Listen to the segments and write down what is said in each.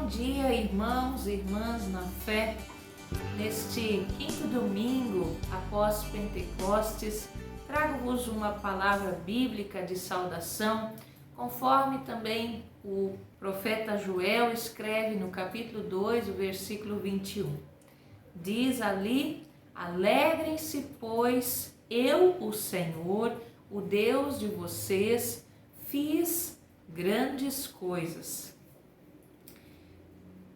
Bom dia, irmãos e irmãs na fé. Neste quinto domingo após Pentecostes, trago-vos uma palavra bíblica de saudação, conforme também o profeta Joel escreve no capítulo 2, o versículo 21. Diz ali: alegrem-se, pois eu, o Senhor, o Deus de vocês, fiz grandes coisas.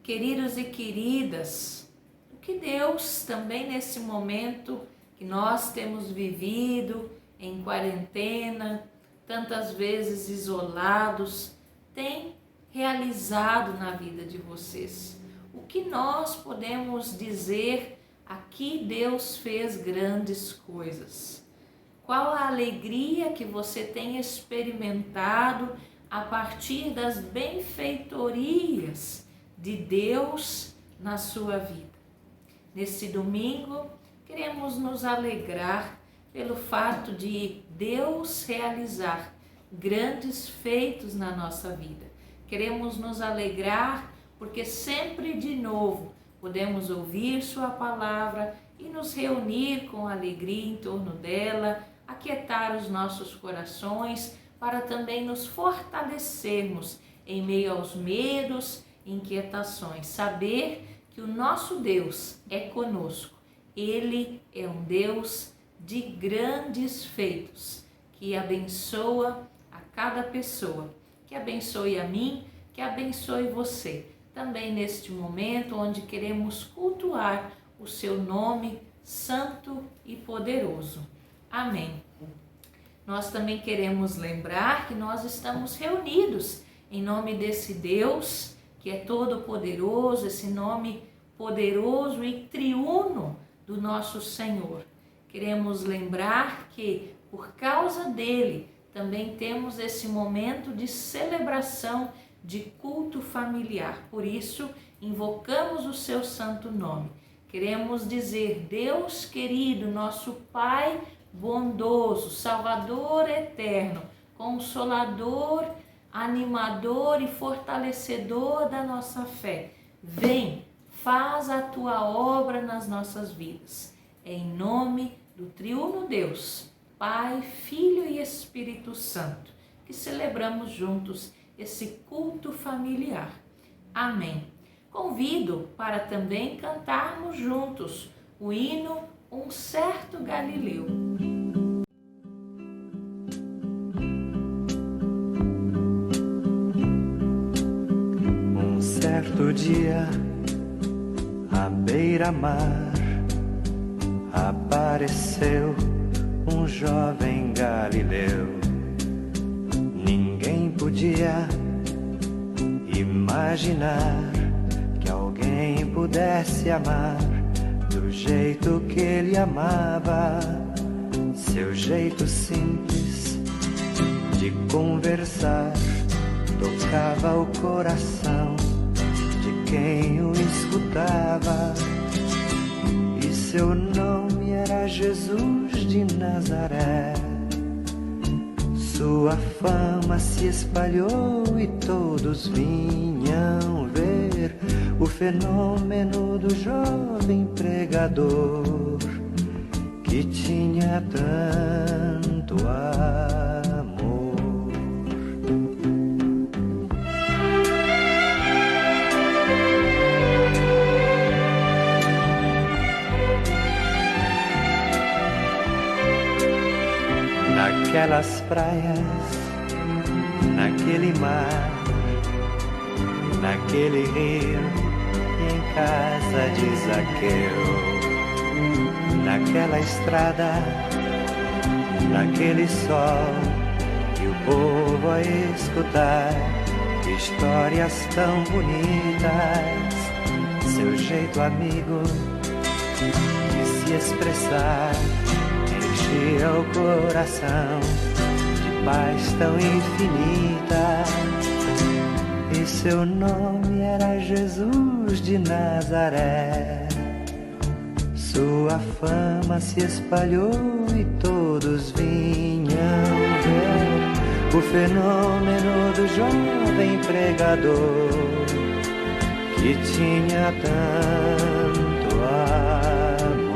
Queridos e queridas, o que Deus também nesse momento que nós temos vivido em quarentena, tantas vezes isolados, tem realizado na vida de vocês? O que nós podemos dizer aqui? Deus fez grandes coisas. Qual a alegria que você tem experimentado a partir das benfeitorias de Deus na sua vida? Nesse domingo, queremos nos alegrar pelo fato de Deus realizar grandes feitos na nossa vida. Queremos nos alegrar porque sempre de novo podemos ouvir sua palavra e nos reunir com alegria em torno dela, aquietar os nossos corações para também nos fortalecermos em meio aos medos, inquietações, saber que o nosso Deus é conosco. Ele é um Deus de grandes feitos, que abençoa a cada pessoa, que abençoe a mim, que abençoe você, também neste momento onde queremos cultuar o seu nome santo e poderoso. Amém. Nós também queremos lembrar que nós estamos reunidos em nome desse Deus que é todo-poderoso, esse nome poderoso e triuno do nosso Senhor. Queremos lembrar que por causa dele também temos esse momento de celebração, de culto familiar. Por isso, invocamos o seu santo nome. Queremos dizer: Deus querido, nosso Pai bondoso, Salvador eterno, Consolador, animador e fortalecedor da nossa fé, vem, faz a tua obra nas nossas vidas. É em nome do triuno Deus, Pai, Filho e Espírito Santo, que celebramos juntos esse culto familiar. Amém. Convido para também cantarmos juntos o hino Um Certo Galileu. Um certo dia, à beira-mar, apareceu um jovem galileu. Ninguém podia imaginar que alguém pudesse amar do jeito que ele amava. Seu jeito simples de conversar tocava o coração de quem o escutava. E seu nome era Jesus de Nazaré. Sua fama se espalhou e todos vinham ver o fenômeno do jovem pregador que tinha tanto amor. Naquelas praias, naquele mar, naquele rio, em casa de Zaqueu, naquela estrada, naquele sol, e o povo a escutar histórias tão bonitas. Seu jeito amigo de se expressar enchia o coração de paz tão infinita. E seu nome era Jesus de Nazaré. Sua fama se espalhou e todos vinham ver o fenômeno do jovem pregador que tinha tanto amor.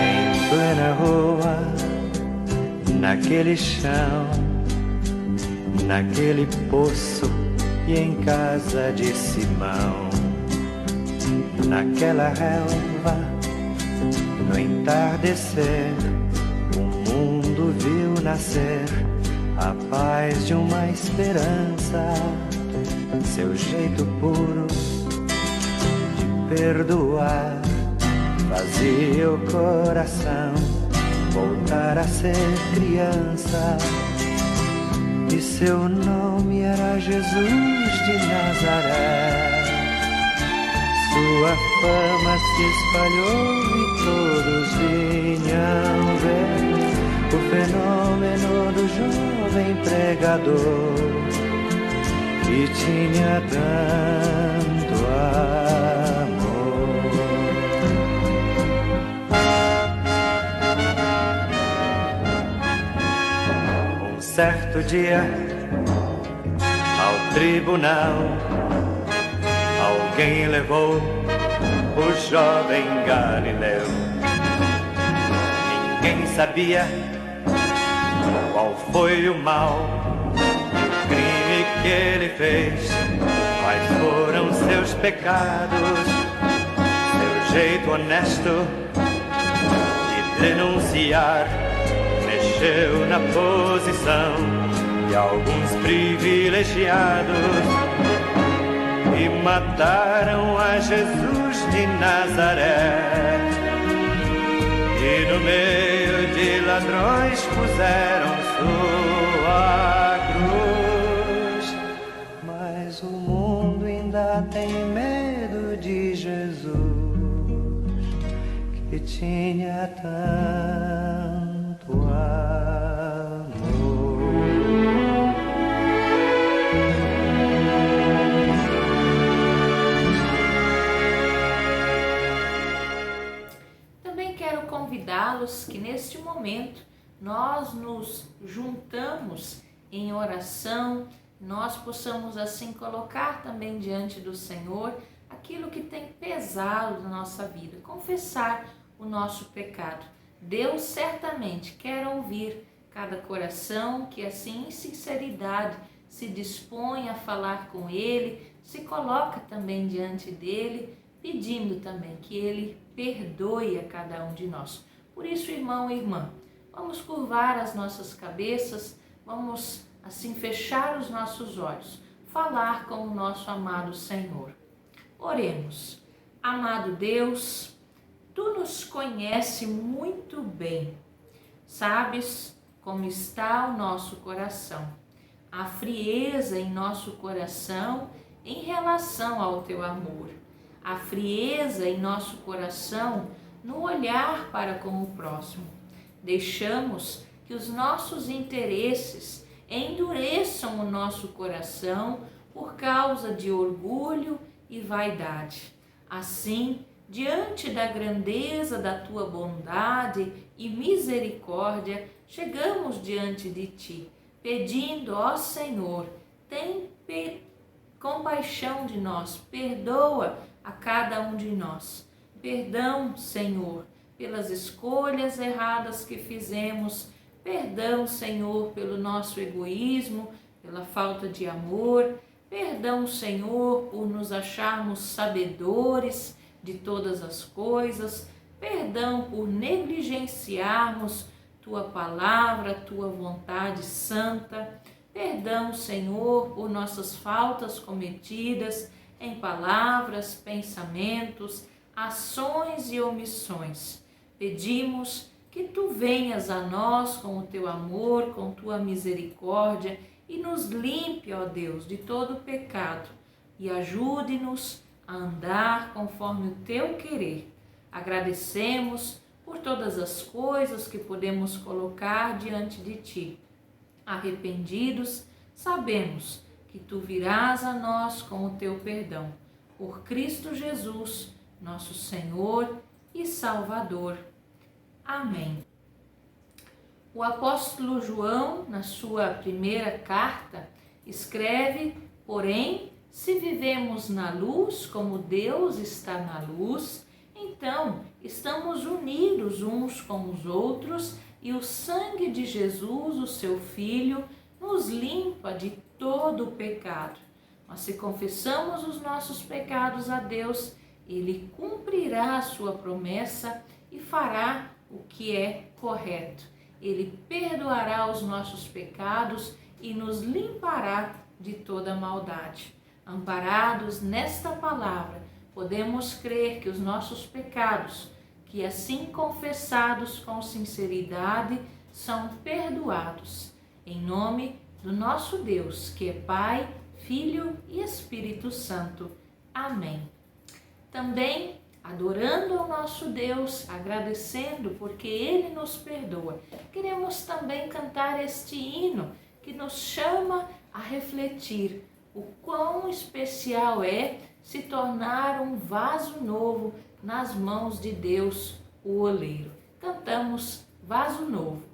Em plena rua, naquele chão, naquele poço e em casa de Simão, naquela relva, no entardecer, o mundo viu nascer a paz de uma esperança, seu jeito puro de perdoar fazia o coração voltar a ser criança. E seu nome era Jesus de Nazaré. Sua fama se espalhou e todos vinham ver o fenômeno do jovem pregador que tinha tanto amor. Um certo dia, ao tribunal, alguém levou o jovem Galileu. Ninguém sabia qual foi o mal e o crime que ele fez, quais foram seus pecados, seu jeito honesto de denunciar mexeu na posição de alguns privilegiados e mataram a Jesus de Nazaré. E no meio de ladrões puseram sua cruz. Mas o mundo ainda tem medo de Jesus, que tinha tanto amor. Convidá-los que neste momento nós nos juntamos em oração, nós possamos assim colocar também diante do Senhor aquilo que tem pesado na nossa vida, confessar o nosso pecado. Deus certamente quer ouvir cada coração que assim em sinceridade se dispõe a falar com Ele, se coloca também diante dEle, pedindo também que Ele perdoe a cada um de nós. Por isso, irmão e irmã, vamos curvar as nossas cabeças, vamos assim fechar os nossos olhos, falar com o nosso amado Senhor. Oremos. Amado Deus, Tu nos conheces muito bem, sabes como está o nosso coração, a frieza em nosso coração em relação ao Teu amor, a frieza em nosso coração no olhar para com o próximo. Deixamos que os nossos interesses endureçam o nosso coração por causa de orgulho e vaidade. Assim, diante da grandeza da Tua bondade e misericórdia, chegamos diante de Ti, pedindo, ó Senhor, tem compaixão de nós, perdoa a cada um de nós. Perdão, Senhor, pelas escolhas erradas que fizemos. Perdão, Senhor, pelo nosso egoísmo, pela falta de amor. Perdão, Senhor, por nos acharmos sabedores de todas as coisas. Perdão por negligenciarmos Tua palavra, Tua vontade santa. Perdão, Senhor, por nossas faltas cometidas em palavras, pensamentos, ações e omissões. Pedimos que Tu venhas a nós com o Teu amor, com Tua misericórdia e nos limpe, ó Deus, de todo pecado e ajude-nos a andar conforme o Teu querer. Agradecemos por todas as coisas que podemos colocar diante de Ti. Arrependidos, sabemos que Tu virás a nós com o Teu perdão. Por Cristo Jesus, nosso Senhor e Salvador. Amém. O apóstolo João, na sua primeira carta, Escreve, porém, se vivemos na luz como Deus está na luz, então estamos unidos uns com os outros e o sangue de Jesus, o seu Filho, nos limpa de todo o pecado. Mas se confessamos os nossos pecados a Deus, Ele cumprirá a sua promessa e fará o que é correto. Ele perdoará os nossos pecados e nos limpará de toda maldade. Amparados nesta palavra, podemos crer que os nossos pecados, que assim confessados com sinceridade, são perdoados. Em nome do nosso Deus, que é Pai, Filho e Espírito Santo. Amém. Também, adorando ao nosso Deus, agradecendo porque Ele nos perdoa, queremos também cantar este hino que nos chama a refletir o quão especial é se tornar um vaso novo nas mãos de Deus, o oleiro. Cantamos Vaso Novo.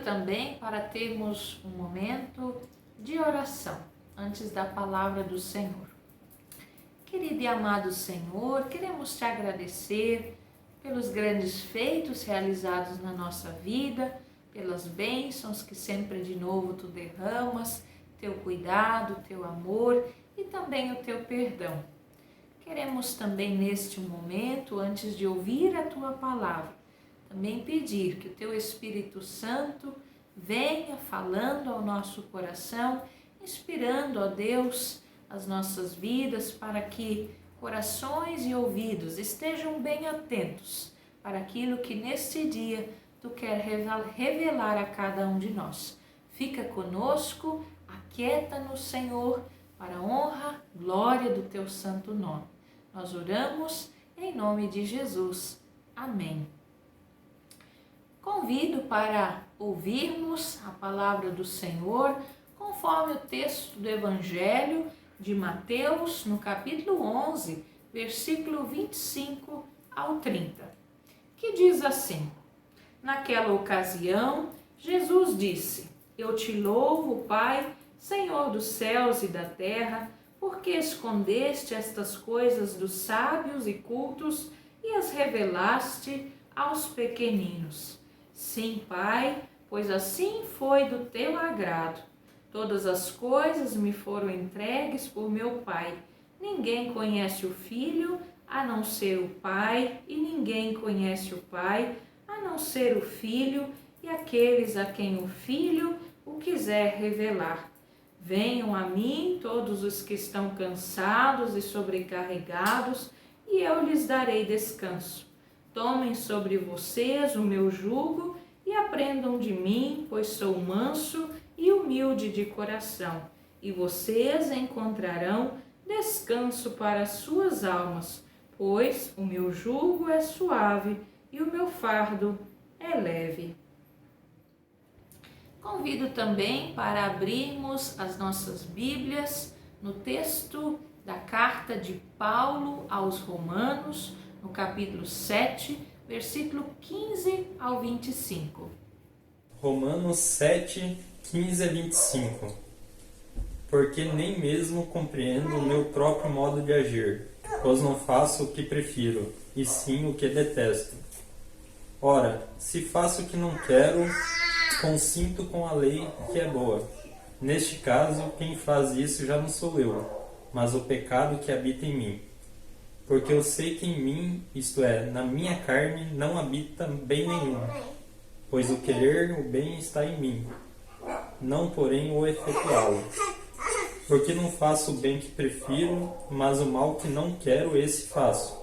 Também para termos um momento de oração antes da palavra do Senhor. Querido e amado Senhor, queremos te agradecer pelos grandes feitos realizados na nossa vida, pelas bênçãos que sempre de novo tu derramas, teu cuidado, teu amor e também o teu perdão. Queremos também neste momento, antes de ouvir a tua palavra, também pedir que o teu Espírito Santo venha falando ao nosso coração, inspirando, ó Deus, as nossas vidas para que corações e ouvidos estejam bem atentos para aquilo que neste dia tu quer revelar a cada um de nós. Fica conosco, aquieta-nos, Senhor, para a honra, glória do teu santo nome. Nós oramos em nome de Jesus. Amém. Convido para ouvirmos a palavra do Senhor conforme o texto do Evangelho de Mateus, no capítulo 11, versículo 25 ao 30, que diz assim: Naquela ocasião, Jesus disse: Eu te louvo, Pai, Senhor dos céus e da terra, porque escondeste estas coisas dos sábios e cultos e as revelaste aos pequeninos. Sim, Pai, pois assim foi do teu agrado. Todas as coisas me foram entregues por meu Pai. Ninguém conhece o Filho a não ser o Pai, e ninguém conhece o Pai a não ser o Filho e aqueles a quem o Filho o quiser revelar. Venham a mim todos os que estão cansados e sobrecarregados, e eu lhes darei descanso. Tomem sobre vocês o meu jugo e aprendam de mim, pois sou manso e humilde de coração, e vocês encontrarão descanso para as suas almas, pois o meu jugo é suave e o meu fardo é leve. Convido também para abrirmos as nossas Bíblias no texto da carta de Paulo aos Romanos, no capítulo 7, versículo 15 ao 25. Romanos 7, 15 a 25. Porque nem mesmo compreendo o meu próprio modo de agir, pois não faço o que prefiro, e sim o que detesto. Ora, se faço o que não quero, consinto com a lei que é boa. Neste caso, quem faz isso já não sou eu, mas o pecado que habita em mim. Porque eu sei que em mim, isto é, na minha carne, não habita bem nenhum, pois o querer o bem está em mim, não porém o efetuá-lo. Porque não faço o bem que prefiro, mas o mal que não quero, esse faço.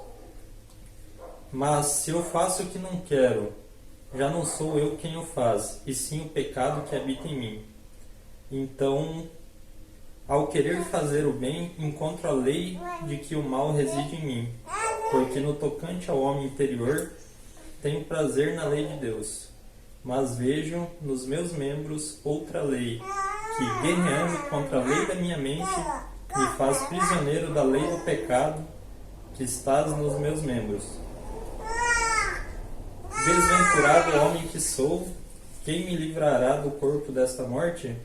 Mas se eu faço o que não quero, já não sou eu quem o faz, e sim o pecado que habita em mim. Então, ao querer fazer o bem, encontro a lei de que o mal reside em mim, porque no tocante ao homem interior, tenho prazer na lei de Deus, mas vejo nos meus membros outra lei, que, guerreando contra a lei da minha mente, me faz prisioneiro da lei do pecado que estás nos meus membros. Desventurado homem que sou, quem me livrará do corpo desta morte?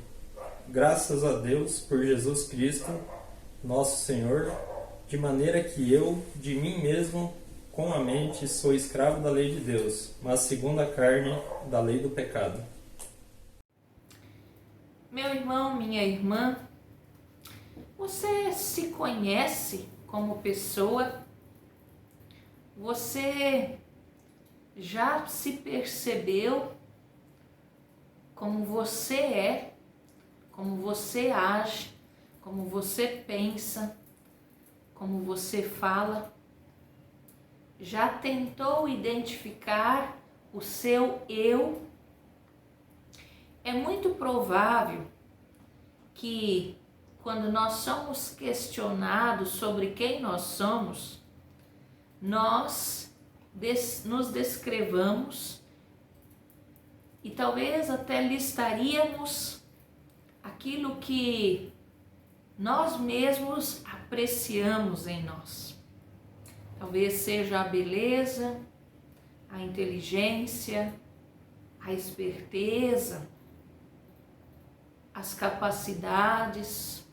Graças a Deus por Jesus Cristo, nosso Senhor, de maneira que eu, de mim mesmo, com a mente, sou escravo da lei de Deus, mas segundo a carne, da lei do pecado. Meu irmão, minha irmã, você se conhece como pessoa? Você já se percebeu como você é, como você age, como você pensa, como você fala? Já tentou identificar o seu eu? É muito provável que, quando nós somos questionados sobre quem nós somos, nós nos descrevamos e talvez até listaríamos aquilo que nós mesmos apreciamos em nós. Talvez seja a beleza, a inteligência, a esperteza, as capacidades,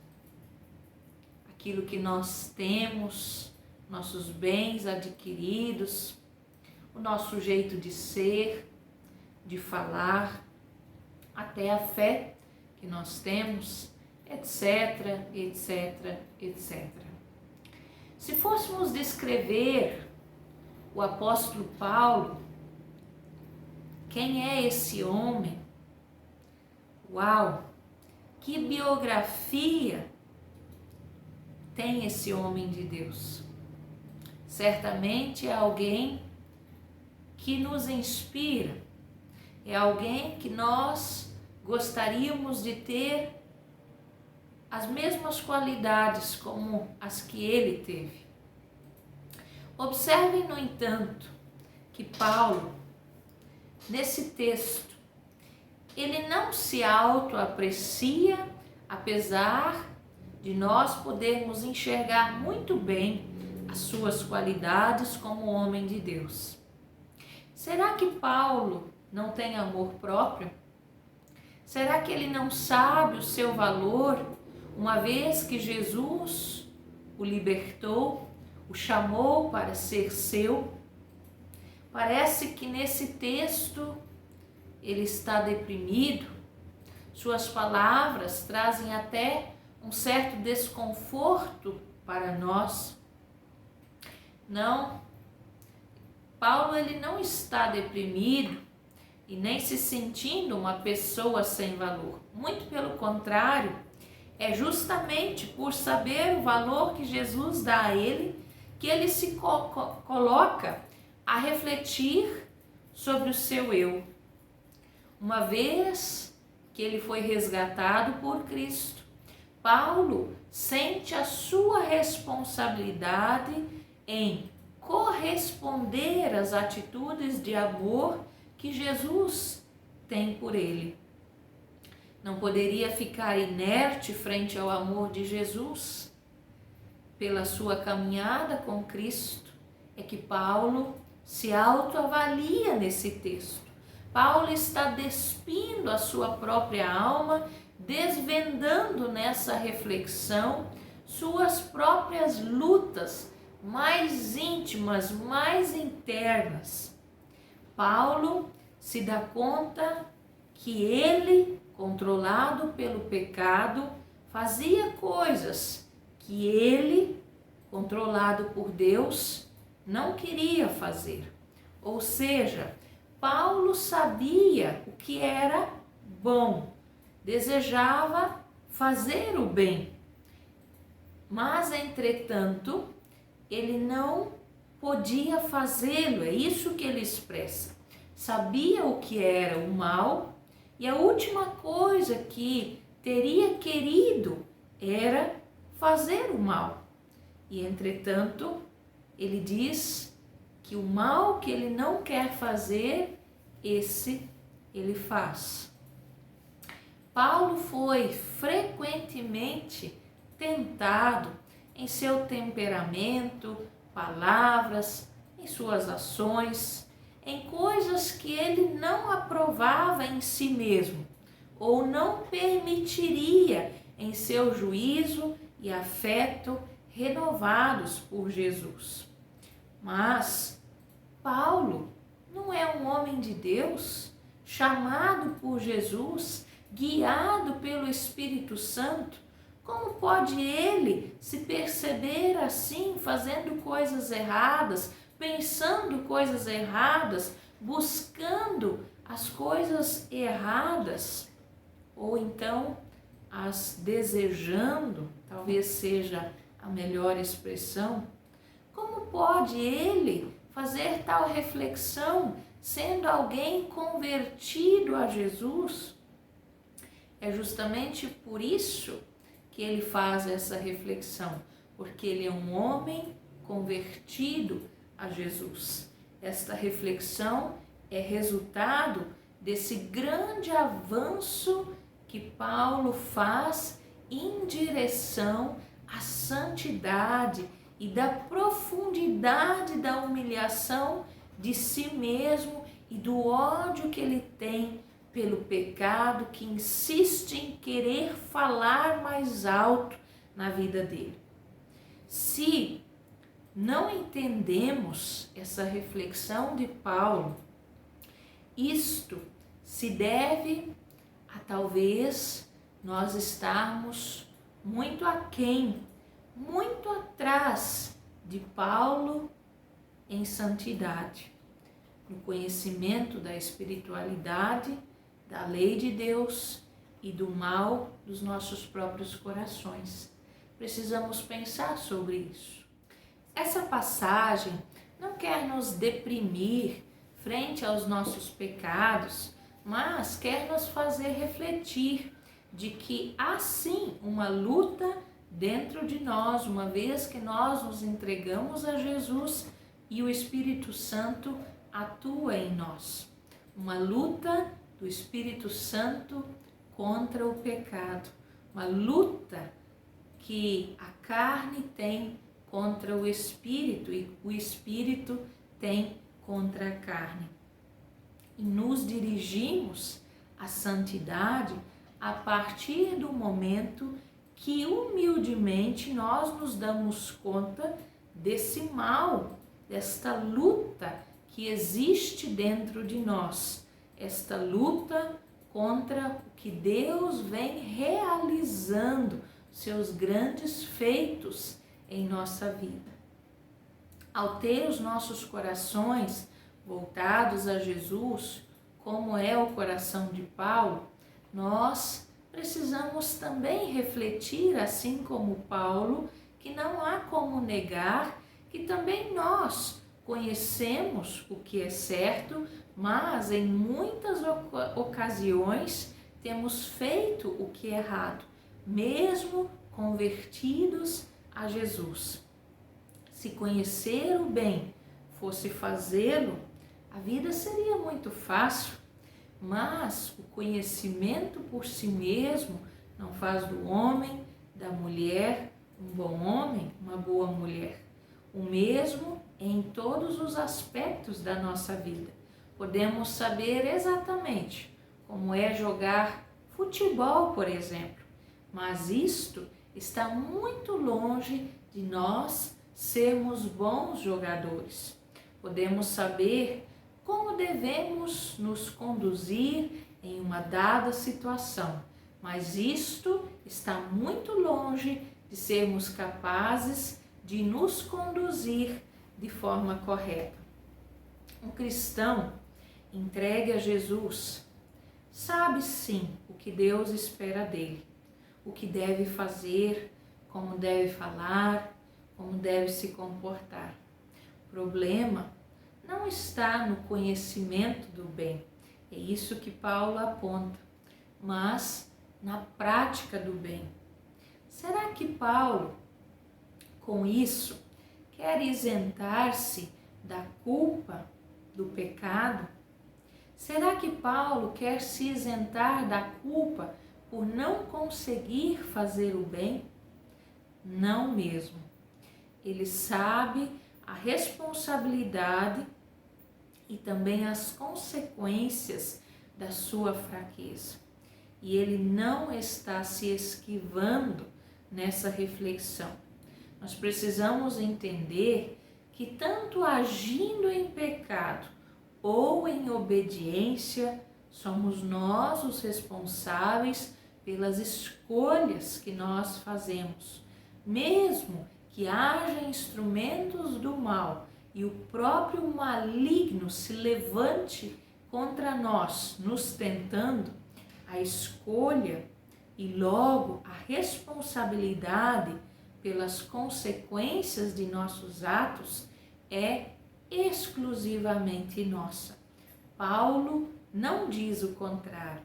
aquilo que nós temos, nossos bens adquiridos, o nosso jeito de ser, de falar, até a fé que nós temos, etc, etc, etc. Se fôssemos descrever o apóstolo Paulo, quem é esse homem? Uau! Que biografia tem esse homem de Deus? Certamente é alguém que nos inspira, é alguém que nós gostaríamos de ter as mesmas qualidades como as que ele teve. Observem, no entanto, que Paulo, nesse texto, ele não se autoaprecia, apesar de nós podermos enxergar muito bem as suas qualidades como homem de Deus. Será que Paulo não tem amor próprio? Será que ele não sabe o seu valor, uma vez que Jesus o libertou, o chamou para ser seu? Parece que nesse texto ele está deprimido, suas palavras trazem até um certo desconforto para nós. Não, Paulo ele não está deprimido e nem se sentindo uma pessoa sem valor. Muito pelo contrário, É justamente por saber o valor que Jesus dá a ele que ele se coloca a refletir sobre o seu eu. Uma vez que ele foi resgatado por Cristo, Paulo sente a sua responsabilidade em corresponder às atitudes de amor que Jesus tem por ele. Não poderia ficar inerte frente ao amor de Jesus. Pela sua caminhada com Cristo, é que Paulo se autoavalia nesse texto. Paulo está despindo a sua própria alma, desvendando nessa reflexão suas próprias lutas mais íntimas, mais internas. Paulo se dá conta que ele, controlado pelo pecado, fazia coisas que ele, controlado por Deus, não queria fazer. Ou seja, Paulo sabia o que era bom, desejava fazer o bem, mas, entretanto, ele não podia fazê-lo. É isso que ele expressa. Sabia o que era o mal e a última coisa que teria querido era fazer o mal. E, entretanto, ele diz que o mal que ele não quer fazer, esse ele faz. Paulo foi frequentemente tentado em seu temperamento, palavras, em suas ações, em coisas que ele não aprovava em si mesmo ou não permitiria em seu juízo e afeto renovados por Jesus. Mas Paulo não é um homem de Deus, chamado por Jesus, guiado pelo Espírito Santo. Como pode ele se perceber assim, fazendo coisas erradas, pensando coisas erradas, buscando as coisas erradas, ou então as desejando, talvez seja a melhor expressão? Como pode ele fazer tal reflexão sendo alguém convertido a Jesus? É justamente por isso que ele faz essa reflexão, porque ele é um homem convertido a Jesus. Esta reflexão é resultado desse grande avanço que Paulo faz em direção à santidade e da profundidade da humilhação de si mesmo e do ódio que ele tem pelo pecado que insiste em querer falar mais alto na vida dele. Se não entendemos essa reflexão de Paulo, isto se deve a talvez nós estarmos muito aquém, muito atrás de Paulo em santidade, no conhecimento da espiritualidade, da lei de Deus e do mal dos nossos próprios corações. Precisamos pensar sobre isso. Essa passagem não quer nos deprimir frente aos nossos pecados, mas quer nos fazer refletir de que há sim uma luta dentro de nós, uma vez que nós nos entregamos a Jesus e o Espírito Santo atua em nós. Uma luta do Espírito Santo contra o pecado, uma luta que a carne tem contra o Espírito e o Espírito tem contra a carne. E nos dirigimos à santidade a partir do momento que humildemente nós nos damos conta desse mal, desta luta que existe dentro de nós, esta luta contra o que Deus vem realizando, seus grandes feitos em nossa vida. Ao ter os nossos corações voltados a Jesus, como é o coração de Paulo, nós precisamos também refletir, assim como Paulo, que não há como negar que também nós conhecemos o que é certo, mas em muitas ocasiões temos feito o que é errado, mesmo convertidos a Jesus. Se conhecer o bem fosse fazê-lo, a vida seria muito fácil, mas o conhecimento por si mesmo não faz do homem, da mulher, um bom homem, uma boa mulher. O mesmo em todos os aspectos da nossa vida. Podemos saber exatamente como é jogar futebol, por exemplo, mas isto está muito longe de nós sermos bons jogadores. Podemos saber como devemos nos conduzir em uma dada situação, mas isto está muito longe de sermos capazes de nos conduzir de forma correta. Um cristão entregue a Jesus sabe sim o que Deus espera dele, o que deve fazer, como deve falar, como deve se comportar. O problema não está no conhecimento do bem, é isso que Paulo aponta, mas na prática do bem. Será que Paulo, com isso, quer isentar-se da culpa do pecado? Será que Paulo quer se isentar da culpa por não conseguir fazer o bem? Não mesmo. Ele sabe a responsabilidade e também as consequências da sua fraqueza. E ele não está se esquivando nessa reflexão. Nós precisamos entender que tanto agindo em pecado ou em obediência, somos nós os responsáveis pelas escolhas que nós fazemos. Mesmo que haja instrumentos do mal e o próprio maligno se levante contra nós, nos tentando, a escolha e logo a responsabilidade pelas consequências de nossos atos é exclusivamente nossa. Paulo não diz o contrário.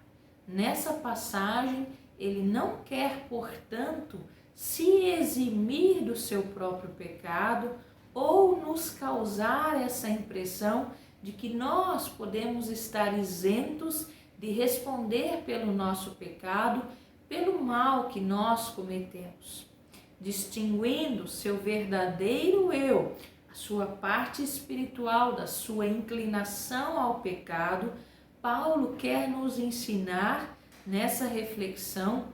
Nessa passagem, ele não quer, portanto, se eximir do seu próprio pecado ou nos causar essa impressão de que nós podemos estar isentos de responder pelo nosso pecado, pelo mal que nós cometemos. Distinguindo seu verdadeiro eu, a sua parte espiritual da sua inclinação ao pecado, Paulo quer nos ensinar nessa reflexão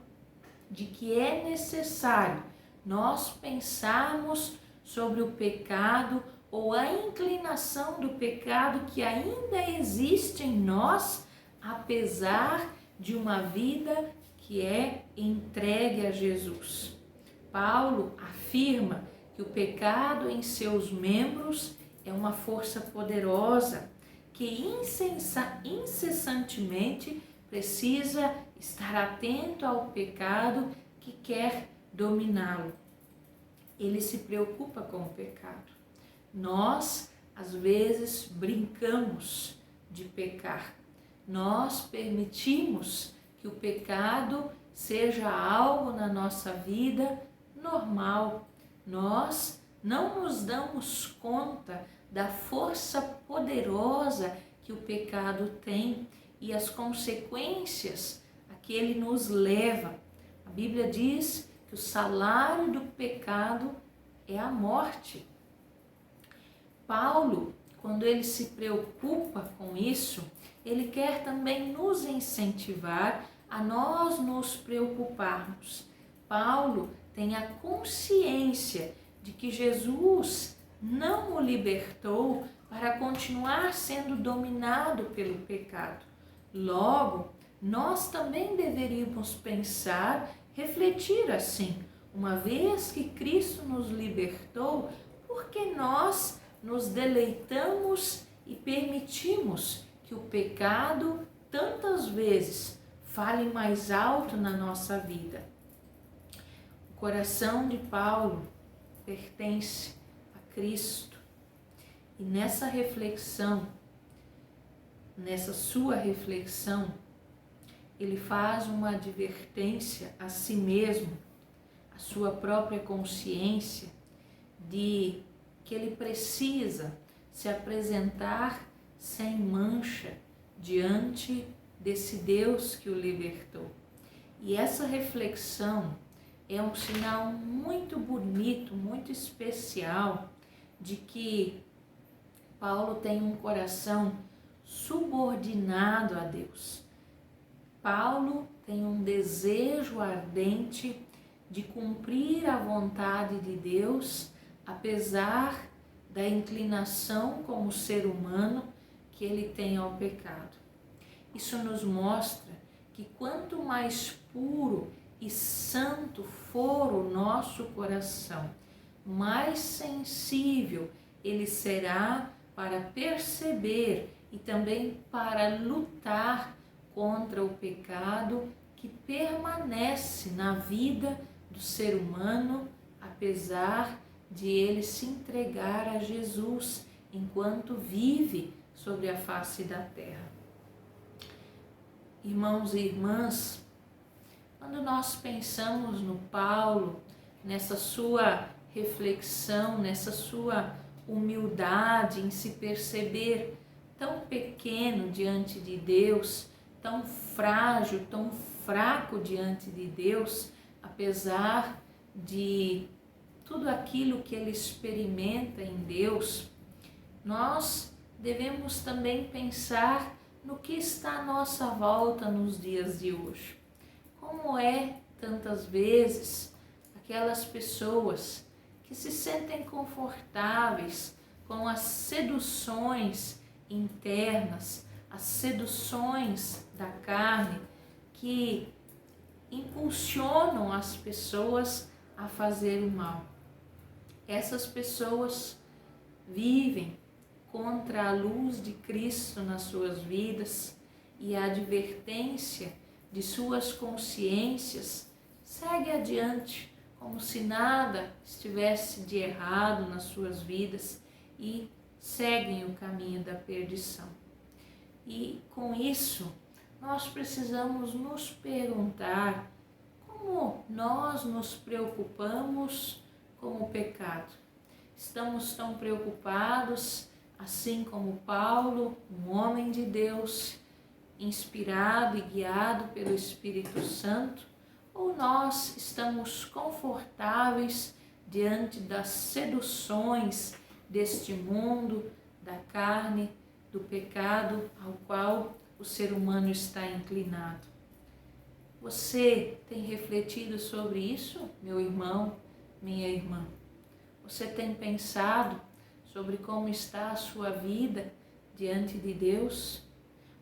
de que é necessário nós pensarmos sobre o pecado ou a inclinação do pecado que ainda existe em nós, apesar de uma vida que é entregue a Jesus. Paulo afirma que o pecado em seus membros é uma força poderosa que incessantemente precisa estar atento ao pecado que quer dominá-lo. Ele se preocupa com o pecado. Nós, às vezes, brincamos de pecar. Nós permitimos que o pecado seja algo na nossa vida normal. Nós não nos damos conta da força poderosa que o pecado tem e as consequências a que ele nos leva. A Bíblia diz que o salário do pecado é a morte. Paulo, quando ele se preocupa com isso, ele quer também nos incentivar a nós nos preocuparmos. Paulo tem a consciência de que Jesus não o libertou para continuar sendo dominado pelo pecado. Logo, nós também deveríamos pensar, refletir assim, uma vez que Cristo nos libertou, por que nós nos deleitamos e permitimos que o pecado tantas vezes fale mais alto na nossa vida. O coração de Paulo pertence a Cristo. E nessa reflexão, nessa sua reflexão, ele faz uma advertência a si mesmo, a sua própria consciência, de que ele precisa se apresentar sem mancha diante desse Deus que o libertou. E essa reflexão é um sinal muito bonito, muito especial, de que Paulo tem um coração subordinado a Deus. Paulo tem um desejo ardente de cumprir a vontade de Deus, apesar da inclinação como ser humano que ele tem ao pecado. Isso nos mostra que quanto mais puro e santo for o nosso coração, mais sensível ele será para perceber e também para lutar contra o pecado que permanece na vida do ser humano, apesar de ele se entregar a Jesus enquanto vive sobre a face da terra. Irmãos e irmãs, quando nós pensamos no Paulo, nessa sua reflexão, nessa sua humildade em se perceber tão pequeno diante de Deus, tão frágil, tão fraco diante de Deus, apesar de tudo aquilo que ele experimenta em Deus, nós devemos também pensar no que está à nossa volta nos dias de hoje. Como é, tantas vezes, aquelas pessoas que se sentem confortáveis com as seduções internas, as seduções da carne, que impulsionam as pessoas a fazer o mal. Essas pessoas vivem contra a luz de Cristo nas suas vidas e a advertência de suas consciências segue adiante, como se nada estivesse de errado nas suas vidas e seguem o caminho da perdição. E com isso, nós precisamos nos perguntar como nós nos preocupamos com o pecado. Estamos tão preocupados, assim como Paulo, um homem de Deus, inspirado e guiado pelo Espírito Santo, ou nós estamos confortáveis diante das seduções deste mundo, da carne, do pecado ao qual o ser humano está inclinado? Você tem refletido sobre isso, meu irmão, minha irmã? Você tem pensado sobre como está a sua vida diante de Deus?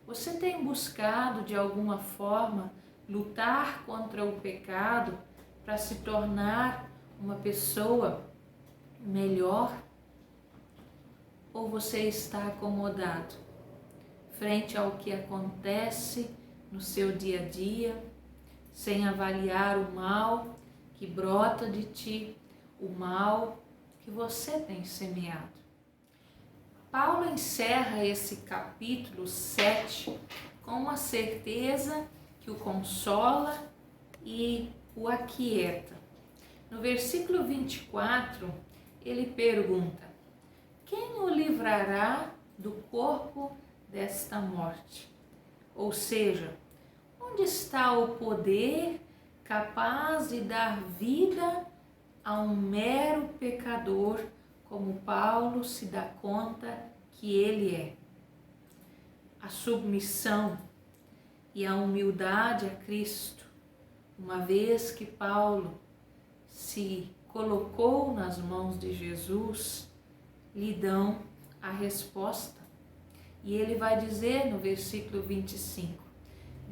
Você tem buscado de alguma forma lutar contra o pecado para se tornar uma pessoa melhor? Ou você está acomodado frente ao que acontece no seu dia a dia, sem avaliar o mal que brota de ti, o mal que você tem semeado? Paulo encerra esse capítulo 7 com uma certeza que o consola e o aquieta. No versículo 24, ele pergunta: quem o livrará do corpo desta morte? Ou seja, onde está o poder capaz de dar vida a um mero pecador, como Paulo se dá conta que ele é? A submissão e a humildade a Cristo, uma vez que Paulo se colocou nas mãos de Jesus, lhe dão a resposta. E ele vai dizer no versículo 25: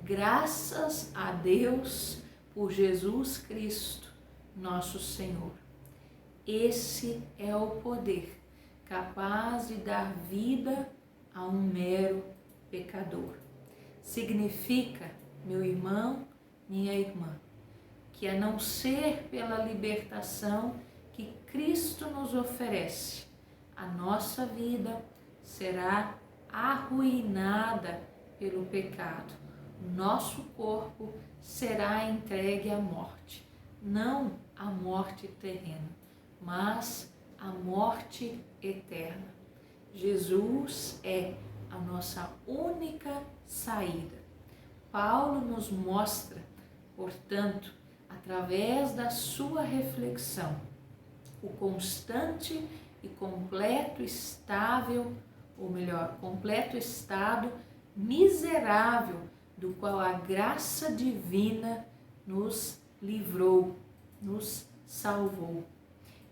graças a Deus por Jesus Cristo, nosso Senhor. Esse é o poder capaz de dar vida a um mero pecador. Significa meu irmão, minha irmã, que a não ser pela libertação que Cristo nos oferece, a nossa vida será arruinada pelo pecado. O nosso corpo será entregue à morte, não à morte terrena, mas à morte eterna. Jesus é a nossa única saída. Paulo nos mostra, portanto, através da sua reflexão, o constante e completo completo estado miserável do qual a graça divina nos livrou, nos salvou.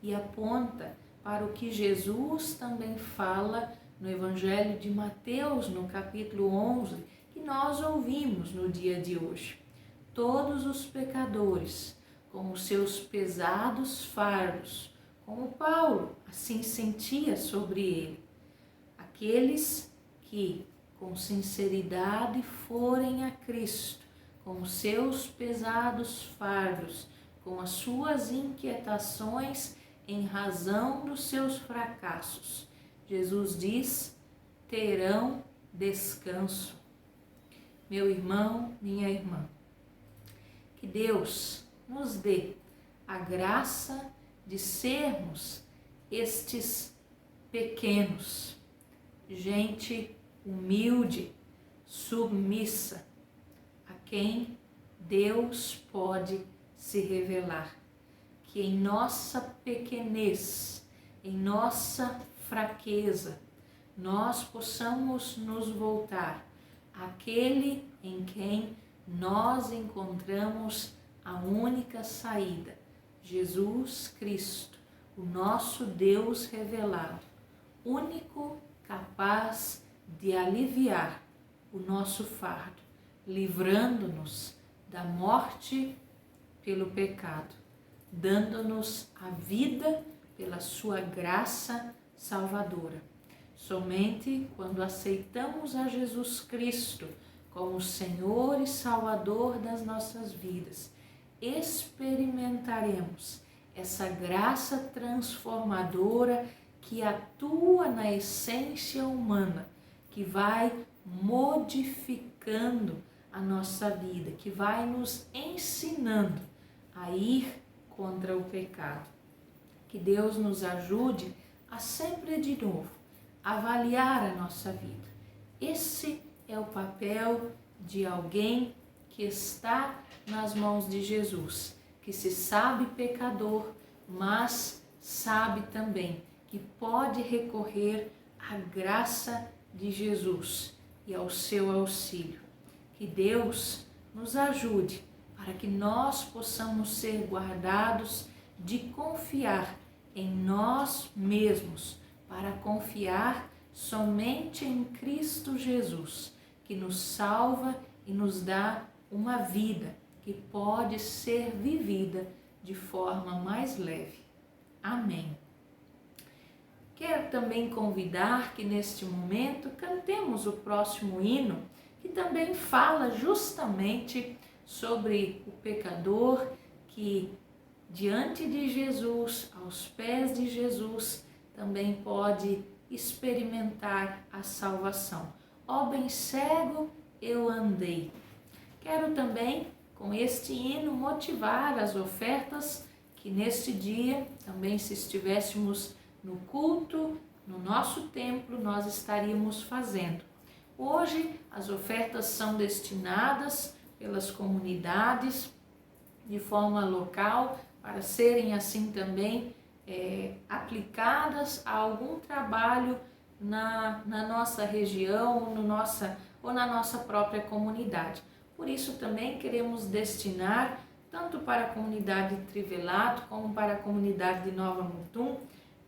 E aponta para o que Jesus também fala no Evangelho de Mateus, no capítulo 11, que nós ouvimos no dia de hoje. Todos os pecadores, com os seus pesados fardos, como Paulo assim sentia sobre ele. Aqueles que, com sinceridade, forem a Cristo, com os seus pesados fardos, com as suas inquietações em razão dos seus fracassos, Jesus diz, terão descanso. Meu irmão, minha irmã, que Deus nos dê a graça de sermos estes pequenos, gente humilde, submissa, a quem Deus pode se revelar. Que em nossa pequenez, em nossa fraqueza, nós possamos nos voltar àquele em quem nós encontramos a única saída, Jesus Cristo, o nosso Deus revelado, único capaz de aliviar o nosso fardo, livrando-nos da morte pelo pecado, dando-nos a vida pela sua graça salvadora. Somente quando aceitamos a Jesus Cristo como Senhor e Salvador das nossas vidas, experimentaremos essa graça transformadora que atua na essência humana, que vai modificando a nossa vida, que vai nos ensinando a ir contra o pecado. Que Deus nos ajude a sempre de novo avaliar a nossa vida. Esse é o papel de alguém que está nas mãos de Jesus, que se sabe pecador, mas sabe também que pode recorrer à graça de Jesus e ao seu auxílio. Que Deus nos ajude para que nós possamos ser guardados de confiar em nós mesmos, para confiar somente em Cristo Jesus, que nos salva e nos dá uma vida que pode ser vivida de forma mais leve. Amém. Quero também convidar que neste momento cantemos o próximo hino, que também fala justamente sobre o pecador que diante de Jesus, aos pés de Jesus, também pode experimentar a salvação. Ó bem cego eu andei. Quero também, com este hino, motivar as ofertas que neste dia, também se estivéssemos no culto, no nosso templo, nós estaríamos fazendo. Hoje, as ofertas são destinadas pelas comunidades de forma local, para serem assim também aplicadas a algum trabalho na nossa região ou na nossa própria comunidade. Por isso também queremos destinar, tanto para a comunidade de Trivelato como para a comunidade de Nova Mutum,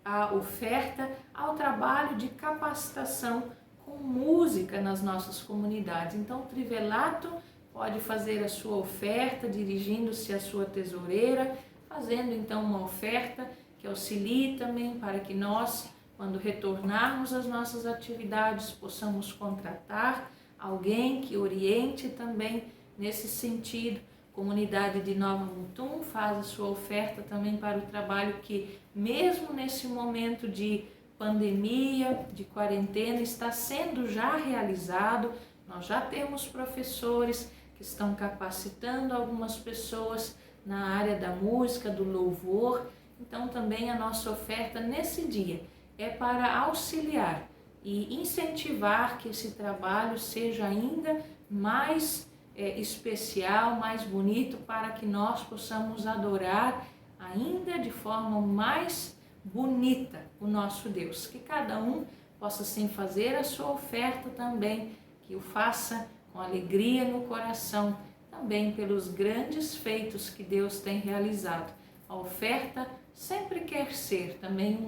a oferta ao trabalho de capacitação com música nas nossas comunidades. Então, o Trivelato pode fazer a sua oferta dirigindo-se à sua tesoureira, fazendo então uma oferta que auxilie também para que nós, quando retornarmos às nossas atividades, possamos contratar alguém que oriente também Nesse sentido, a comunidade de Nova Mutum faz a sua oferta também para o trabalho que, mesmo nesse momento de pandemia, de quarentena, está sendo já realizado. Nós já temos professores que estão capacitando algumas pessoas na área da música, do louvor. Então também a nossa oferta nesse dia é para auxiliar e incentivar que esse trabalho seja ainda mais especial, mais bonito, para que nós possamos adorar ainda de forma mais bonita o nosso Deus. Que cada um possa sim fazer a sua oferta também, que o faça com alegria no coração, também pelos grandes feitos que Deus tem realizado. A oferta sempre quer ser também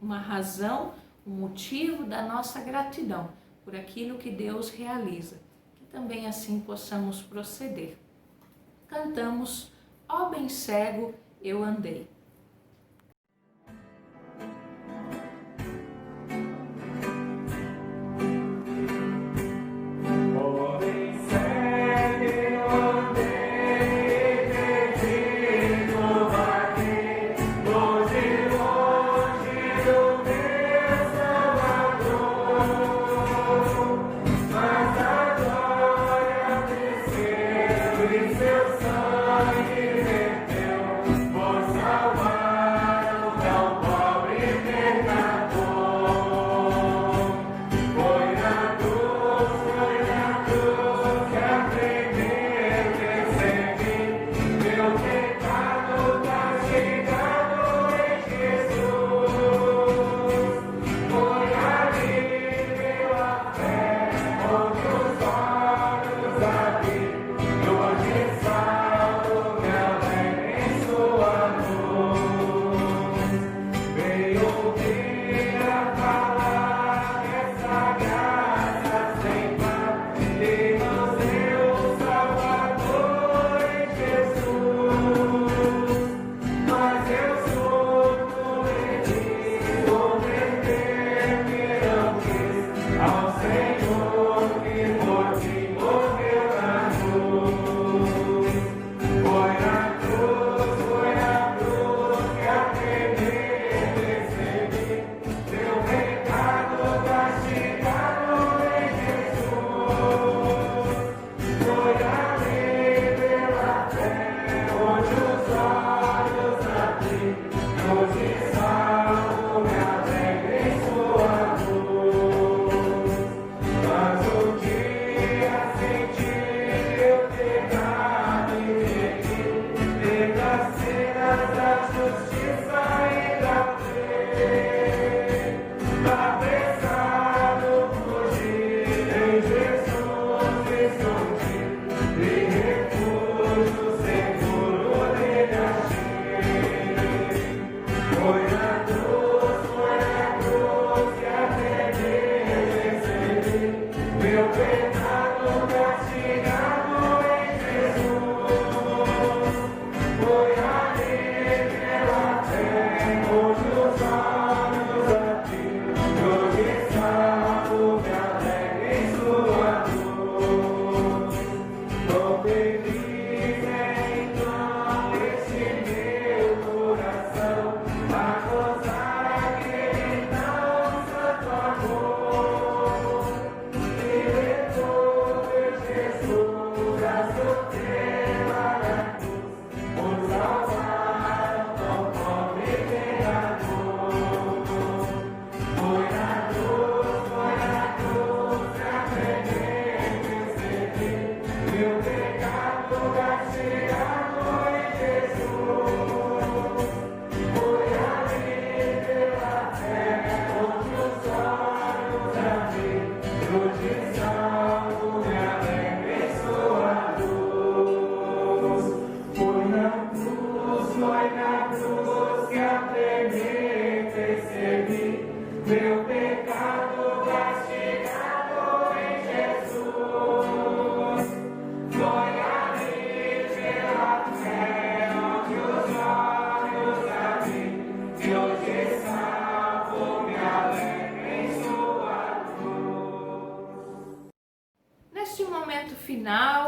uma razão, um motivo da nossa gratidão por aquilo que Deus realiza. Que também assim possamos proceder. Cantamos, ó bem cego eu andei. Seu sangue verteu, por salvar.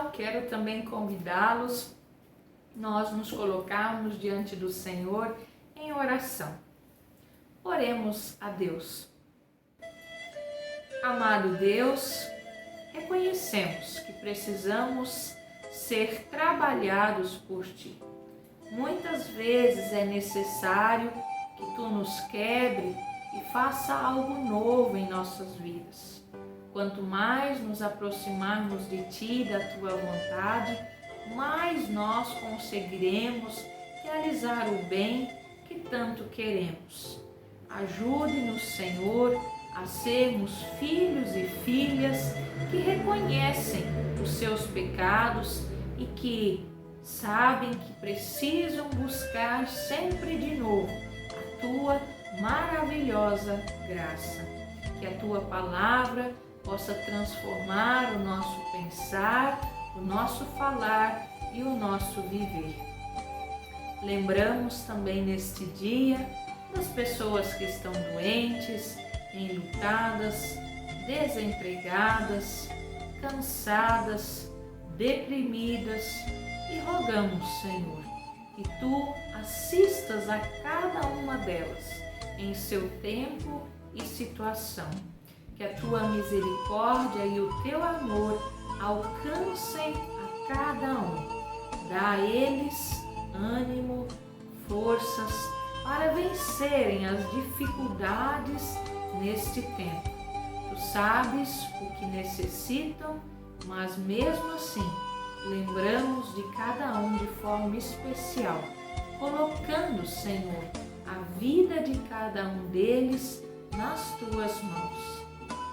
final, quero também convidá-los, nós nos colocarmos diante do Senhor em oração. Oremos a Deus. Amado Deus, reconhecemos que precisamos ser trabalhados por Ti. Muitas vezes é necessário que Tu nos quebre e faça algo novo em nossas vidas. Quanto mais nos aproximarmos de Ti e da Tua vontade, mais nós conseguiremos realizar o bem que tanto queremos. Ajude-nos, Senhor, a sermos filhos e filhas que reconhecem os seus pecados e que sabem que precisam buscar sempre de novo a Tua maravilhosa graça. Que a Tua palavra possa transformar o nosso pensar, o nosso falar e o nosso viver. Lembramos também neste dia das pessoas que estão doentes, enlutadas, desempregadas, cansadas, deprimidas e rogamos, Senhor, que Tu assistas a cada uma delas em seu tempo e situação. Que a Tua misericórdia e o Teu amor alcancem a cada um. Dá a eles ânimo, forças para vencerem as dificuldades neste tempo. Tu sabes o que necessitam, mas mesmo assim lembramos de cada um de forma especial, colocando, Senhor, a vida de cada um deles nas Tuas mãos.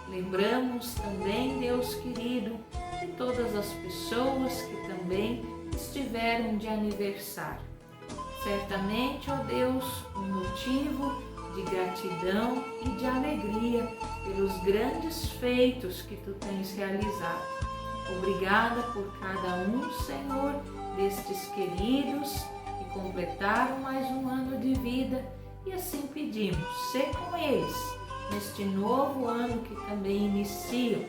Lembramos também, Deus querido, de todas as pessoas que também estiveram de aniversário. Certamente, ó Deus, um motivo de gratidão e de alegria pelos grandes feitos que Tu tens realizado. Obrigada por cada um, Senhor, destes queridos que completaram mais um ano de vida e assim pedimos, ser com eles neste novo ano que também iniciam.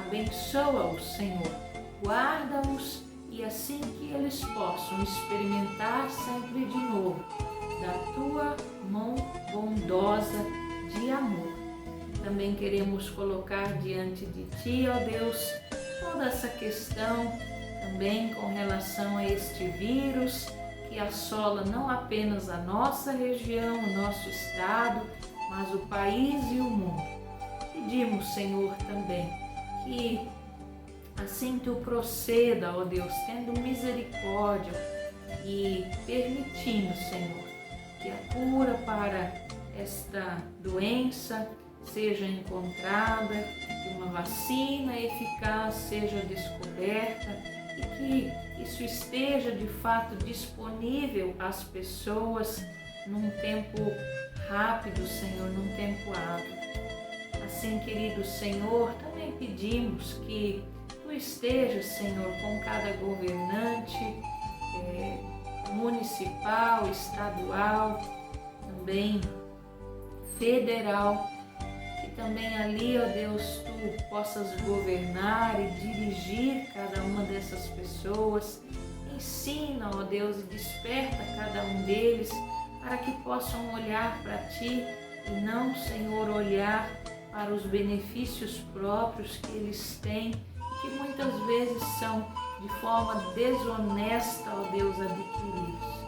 Abençoa-os, Senhor, guarda-os e assim que eles possam experimentar sempre de novo da Tua mão bondosa de amor. Também queremos colocar diante de Ti, ó Deus, toda essa questão também com relação a este vírus que assola não apenas a nossa região, o nosso estado, mas o país e o mundo. Pedimos, Senhor, também que assim Tu proceda, ó Deus, tendo misericórdia e permitindo, Senhor, que a cura para esta doença seja encontrada, que uma vacina eficaz seja descoberta e que isso esteja de fato disponível às pessoas num tempo rápido, Senhor, num tempo hábil. Assim, querido Senhor, também pedimos que Tu estejas, Senhor, com cada governante municipal, estadual, também federal, que também ali, ó Deus, Tu possas governar e dirigir cada uma dessas pessoas. Ensina, ó Deus, e desperta cada um deles para que possam olhar para Ti e não, Senhor, olhar para os benefícios próprios que eles têm, que muitas vezes são de forma desonesta, ó Deus, adquiridos.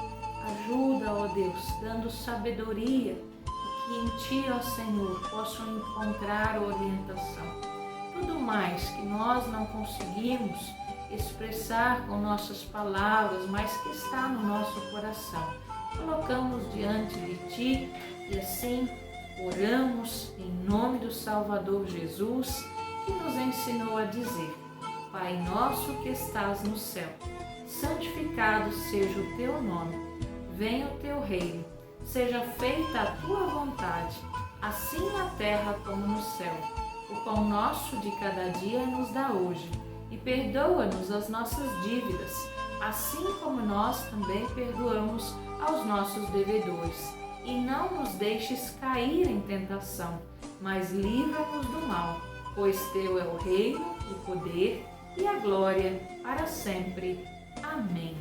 Ajuda, ó Deus, dando sabedoria e que em Ti, ó Senhor, possam encontrar orientação. Tudo mais que nós não conseguimos expressar com nossas palavras, mas que está no nosso coração, colocamos diante de Ti e assim oramos em nome do Salvador Jesus, que nos ensinou a dizer: Pai nosso que estás no céu, santificado seja o Teu nome, venha o Teu reino, seja feita a Tua vontade, assim na terra como no céu. O pão nosso de cada dia nos dá hoje, e perdoa-nos as nossas dívidas, assim como nós também perdoamos aos nossos devedores. E não nos deixes cair em tentação, mas livra-nos do mal, pois Teu é o reino, o poder e a glória para sempre. Amém.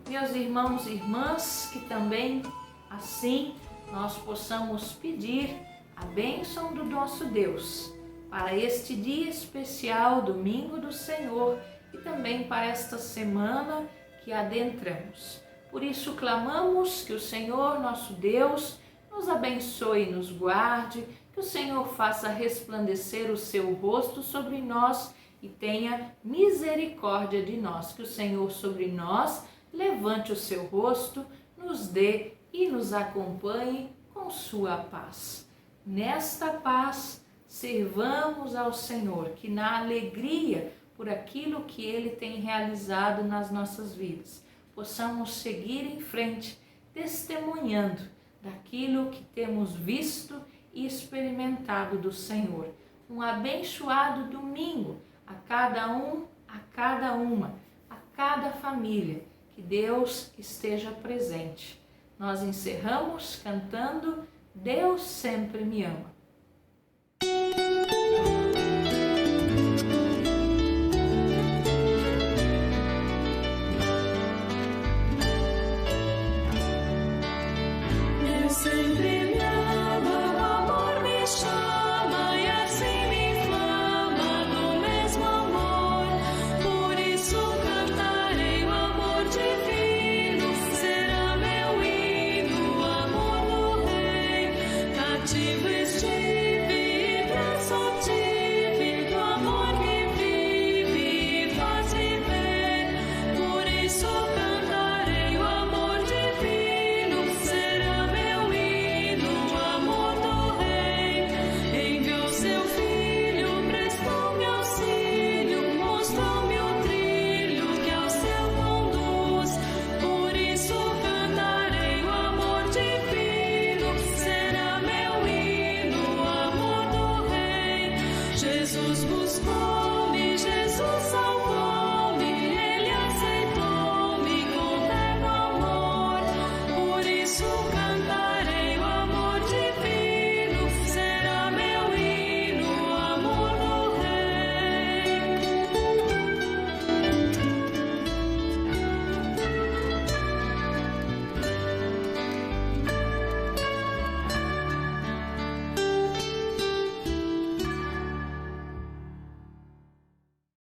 Meus irmãos e irmãs, que também assim nós possamos pedir a bênção do nosso Deus para este dia especial, domingo do Senhor, e também para esta semana que adentramos. Por isso clamamos que o Senhor, nosso Deus, nos abençoe e nos guarde, que o Senhor faça resplandecer o seu rosto sobre nós e tenha misericórdia de nós, que o Senhor sobre nós levante o seu rosto, nos dê e nos acompanhe com sua paz. Nesta paz, servamos ao Senhor, que na alegria por aquilo que Ele tem realizado nas nossas vidas, possamos seguir em frente, testemunhando daquilo que temos visto e experimentado do Senhor. Um abençoado domingo a cada um, a cada uma, a cada família. Que Deus esteja presente. Nós encerramos cantando Deus sempre me ama.